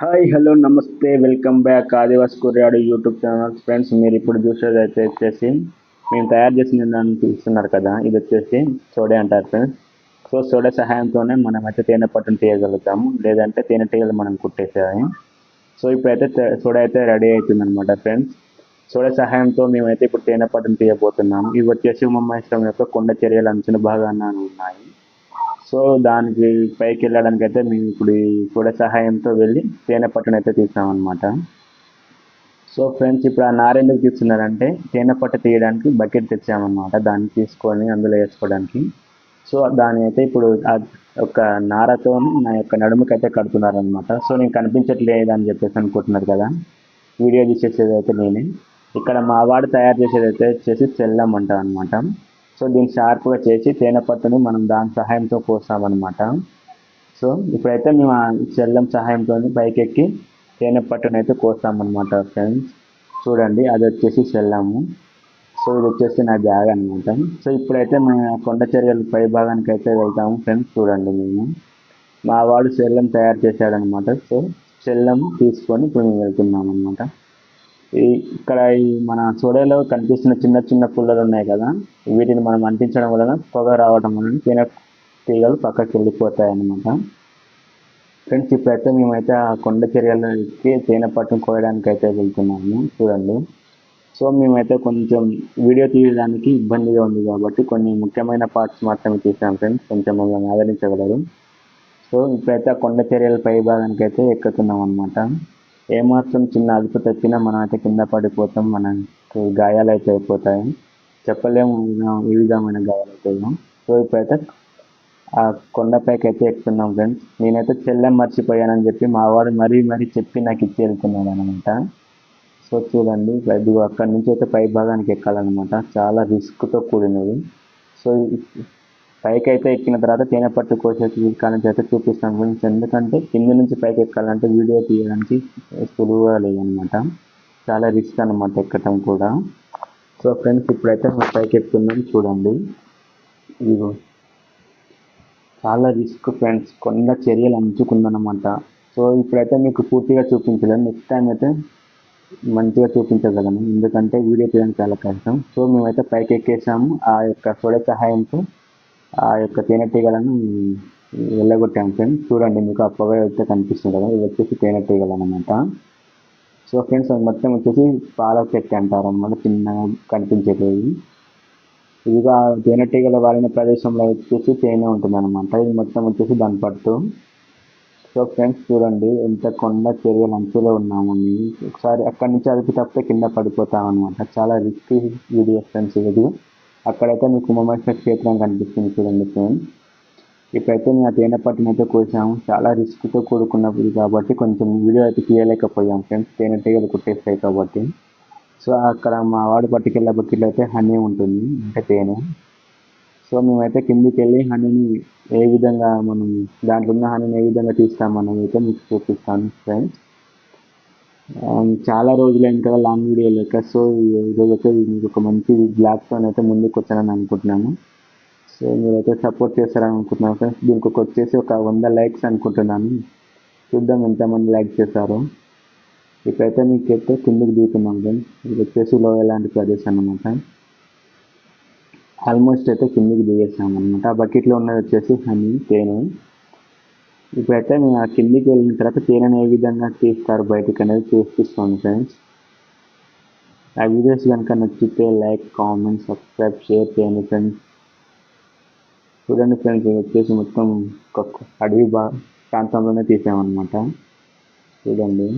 Hi hello నమస్తే welcome back ఆదివాసి కుర్రాడు YouTube channel friends. మీరు ఇప్పుడు చూసేది అయితే వచ్చేసి మేము తయారు చేసిన దాన్ని చూస్తున్నారు కదా, ఇది వచ్చేసి సోడే అంటారు ఫ్రెండ్స్. సో సోడా సహాయంతోనే మనం అయితే తేనె పట్టును తీయగలుగుతాము, లేదంటే తేనెటీగలు మనం కుట్టేసేయాలి. సో ఇప్పుడైతే సోడా అయితే రెడీ అవుతుంది అనమాట ఫ్రెండ్స్. సోడా సహాయంతో మేమైతే ఇప్పుడు తేనె పట్టును తీయబోతున్నాము. ఇవి వచ్చేసి ఉమామహేశ్వరం యొక్క కొండ చర్యల అంచున భాగాన ఉన్నాయి. సో దానికి పైకి వెళ్ళడానికి అయితే మేము ఇప్పుడు ఈ కూడా సహాయంతో వెళ్ళి తేనె పట్టును అయితే తీసామన్నమాట. సో ఫ్రెండ్స్, ఇప్పుడు ఆ నార ఎందుకు తీస్తున్నారంటే తేనె పట్టు తీయడానికి బకెట్ తెచ్చామన్నమాట, దాన్ని తీసుకొని అందులో వేసుకోవడానికి. సో దాని అయితే ఇప్పుడు ఆ ఒక నారతో నా యొక్క నడుముకి అయితే కడుతున్నారనమాట. సో నేను కనిపించట్లేదు అని చెప్పేసి అనుకుంటున్నారు కదా, వీడియో తీసేసేది అయితే నేనే. ఇక్కడ మా వాడు తయారు చేసేది అయితే వచ్చేసి చెల్లం అంటాం అనమాట. సో దీన్ని షార్ప్గా చేసి తేనె పట్టుని మనం దాని సహాయంతో కోస్తామన్నమాట. సో ఇప్పుడైతే మేము ఆ చెల్లం సహాయంతో పైకెక్కి తేనె పట్టుని అయితే కోస్తామన్నమాట ఫ్రెండ్స్. చూడండి, అది వచ్చేసి చెల్లము. సో ఇది వచ్చేసి నా బ్యాగ్ అనమాట. సో ఇప్పుడైతే మేము కొండ చర్యల పై భాగానికి అయితే వెళ్తాము ఫ్రెండ్స్. చూడండి, మేము మా వాడు చెల్లం తయారు చేశాడనమాట. సో చెల్లం తీసుకొని ఇప్పుడు మేము వెళ్తున్నాం అనమాట. ఇక్కడ ఈ మన సోడాలో కనిపిస్తున్న చిన్న చిన్న పుల్లలు ఉన్నాయి కదా, వీటిని మనం అంటించడం వలన పొగ రావడం వలన తేనె తీగలు పక్కకి వెళ్ళిపోతాయి అన్నమాట. ఫ్రెండ్స్, ఇప్పుడైతే మేమైతే ఆ కొండ చర్యలకి తేనె పట్టును కోయడానికి అయితే వెళ్తున్నాము. చూడండి, సో మేమైతే కొంచెం వీడియో తీయడానికి ఇబ్బందిగా ఉంది కాబట్టి కొన్ని ముఖ్యమైన పార్ట్స్ మాత్రమే తీసాం ఫ్రెండ్స్, కొంచెం మమ్మల్ని ఆదరించగలరు. సో ఇప్పుడైతే ఆ కొండ చర్యల పై భాగానికి అయితే ఎక్కుతున్నాం అనమాట. ఏమాత్రం చిన్న అదుపు తప్పినా మనం అయితే కింద పడిపోతాం, మనకి గాయాలు అయితే అయిపోతాయి, చెప్పలేము ఏ విధమైన గాయాలు అవుతాయో. సో ఇప్పుడైతే ఆ కొండపైకి అయితే ఎక్కుతున్నాం ఫ్రెండ్స్. నేనైతే చెల్లెం మర్చిపోయానని చెప్పి మా వాడు మరీ చెప్పి నాకు ఇచ్చి వెళ్తున్నాడు అనమాట. సో చూడండి, ఇదిగో అక్కడి నుంచి అయితే పై భాగానికి ఎక్కాలన్నమాట, చాలా రిస్క్తో కూడినది. సో పైకి అయితే ఎక్కిన తర్వాత తేనె పట్టు కోసేసి వీళ్ళకి అయితే చూపిస్తాం ఫ్రెండ్స్. ఎందుకంటే కింద నుంచి పైకి ఎక్కాలంటే వీడియో తీయడానికి సులువుగా లేదనమాట, చాలా రిస్క్ అనమాట ఎక్కటం కూడా. సో ఫ్రెండ్స్, ఇప్పుడైతే మేము పైకి ఎక్కుతున్నాం. చూడండి, ఇదిగో చాలా రిస్క్ ఫ్రెండ్స్, కొండ చర్యలు అంచుకుందనమాట. సో ఇప్పుడైతే మీకు పూర్తిగా చూపించలేను, నెక్స్ట్ టైం అయితే మంచిగా చూపించగలను, ఎందుకంటే వీడియో తీయడానికి చాలా కష్టం. సో మేమైతే పైకి ఎక్కేసాము, ఆ యొక్క సోడా సహాయంతో ఆ యొక్క తేనెటీగలను వెళ్ళగొట్టాము ఫ్రెండ్స్. చూడండి, మీకు ఆ పొగ అయితే కనిపిస్తుంది కదా, ఇది వచ్చేసి తేనెటీగలు అనమాట. సో ఫ్రెండ్స్, అది మొత్తం వచ్చేసి పాల చెట్టు అంటారు అన్నమాట, చిన్నగా కనిపించేది. ఇదిగా తేనెటీగల వాలిన ప్రదేశంలో వచ్చేసి తేనె ఉంటుంది అనమాట, ఇది మొత్తం వచ్చేసి దాని పట్టు. సో ఫ్రెండ్స్, చూడండి ఎంత కొండ చర్యల అంచులో ఉన్నాము. ఒకసారి అక్కడి నుంచి అదుపు తప్పితే కింద పడిపోతాం అనమాట, చాలా రిస్కీ వీడియో ఫ్రెండ్స్ ఇది. అక్కడైతే మీకు ఉమామహేశ్వర క్షేత్రం కనిపిస్తుంది చూడండి ఫ్రెండ్స్. ఇప్పుడైతే మేము ఆ తేనె పట్టును అయితే కోసాము, చాలా రిస్క్తో కూడుకున్నప్పుడు కాబట్టి కొంచెం వీడియో అయితే తీయలేకపోయాం ఫ్రెండ్స్, తేనెటీగలు కుట్టేస్తాయి కాబట్టి. సో అక్కడ మా వాడు పట్టుకెళ్ళే బకెట్లో అయితే హనీ ఉంటుంది, అంటే తేనె. సో మేమైతే కిందికి వెళ్ళి హనీని ఏ విధంగా మనం దాంట్లో ఉన్న హనీని ఏ విధంగా తీస్తామన్నది అయితే మీకు చూపిస్తాను ఫ్రెండ్స్. చాలా రోజులైన కదా లాంగ్ వీడియో లేక, సో ఈరోజు అయితే మీకు ఒక మంచి బ్లాగ్తో అయితే ముందుకు వచ్చానని అనుకుంటున్నాను. సో మీరైతే సపోర్ట్ చేస్తారని అనుకుంటున్నాను ఫ్రెండ్స్. దీనికి వచ్చేసి ఒక 100 లైక్స్ అనుకుంటున్నాను, చూద్దాం ఎంతమంది లైక్ చేశారో. ఇప్పుడైతే మీకైతే కిందికి దిగుతున్నాం ఫ్రెండ్స్. ఇది వచ్చేసి లోయ లాంటి ప్రదేశం అన్నమాట. ఆల్మోస్ట్ అయితే కిందికి దిగేసాం అనమాట. ఆ బకెట్లో ఉన్నది వచ్చేసి హనీ, తేనె. ఇప్పుడైతే మేము ఆ కిందికి వెళ్ళిన తర్వాత తేనెను ఏ విధంగా తీస్తారు బయటకు అనేది చూపిస్తాను ఫ్రెండ్స్. ఆ వీడియోస్ కనుక నచ్చితే లైక్, కామెంట్, సబ్స్క్రైబ్, షేర్ చేయండి ఫ్రెండ్స్. చూడండి ఫ్రెండ్స్, ఇది వచ్చేసి మొత్తం అడవి ప్రాంతంలోనే తీసామన్నమాట. చూడండి,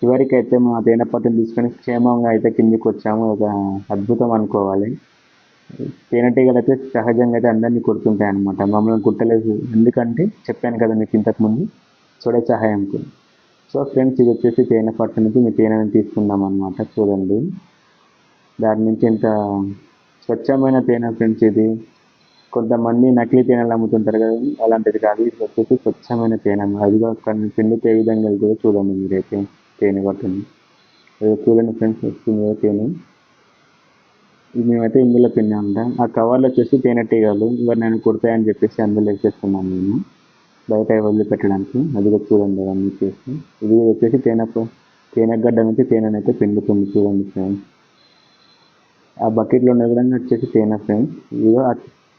చివరికి అయితే మేము ఆ తేనె పట్టును తీసుకొని క్షేమంగా అయితే కిందికి వచ్చాము, ఒక అద్భుతం అనుకోవాలి. తేనెటీగలు అయితే సహజంగా అయితే అందరినీ కుడుతుంటాయి అనమాట, మమ్మల్ని కుట్టలేదు, ఎందుకంటే చెప్పాను కదా మీకు ఇంతకుముందు సోడా సహాయంతో. సో ఫ్రెండ్స్, ఇది వచ్చేసి తేనె పట్టు నుంచి మీ తేనెని తీసుకుందాం అనమాట. చూడండి, దాని నుంచి ఎంత స్వచ్ఛమైన తేనె ఫ్రెండ్స్ ఇది. కొంతమంది నకిలీ తేనెలు అమ్ముతుంటారు కదా, అలాంటిది కాదు, ఇది వచ్చేసి స్వచ్ఛమైన తేనె. అదిగా అక్కడ పిండికి ఏ విధంగా వెళ్తుందో చూడండి మీరైతే తేనె పట్టుని. చూడండి ఫ్రెండ్స్, వస్తుంది తేనె. ఇది మేమైతే ఇందులో పిండామంట. ఆ కవర్లో వచ్చేసి తేనెటీగలు ఎవరినైనా కుడతాయని చెప్పేసి అందులో వేసేస్తున్నాం మేము. బయట వదిలిపెట్టడానికి. అది కూడా చూడండి అవన్నీ చేసి. ఇది వచ్చేసి తేనె గడ్డ నుంచి తేనెనైతే పిండుతుంది చూడండి ఫ్రెండ్స్. ఆ బకెట్లో ఉన్న విధంగా వచ్చేసి తేనె ఫ్రెండ్స్. ఇదిగో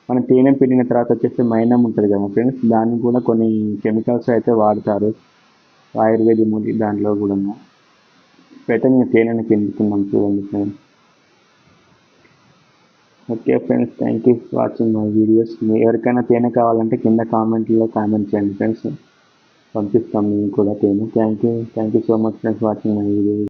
మనం తేనె పిండిన తర్వాత వచ్చేసి మైనం ఉంటుంది కదా ఫ్రెండ్స్, దాన్ని కూడా కొన్ని కెమికల్స్ అయితే వాడతారు ఆయుర్వేద దాంట్లో కూడా. ఇప్పుడైతే మేము తేనెని పిండుతున్నాం చూడండి friends. Okay friends, thank you for watching my videos. ఎవరికైనా తేనె కావాలంటే కింద కామెంట్లో కామెంట్ చేయండి ఫ్రెండ్స్, పంపిస్తాం మేము కూడా తేనె. Thank you so much friends watching my videos.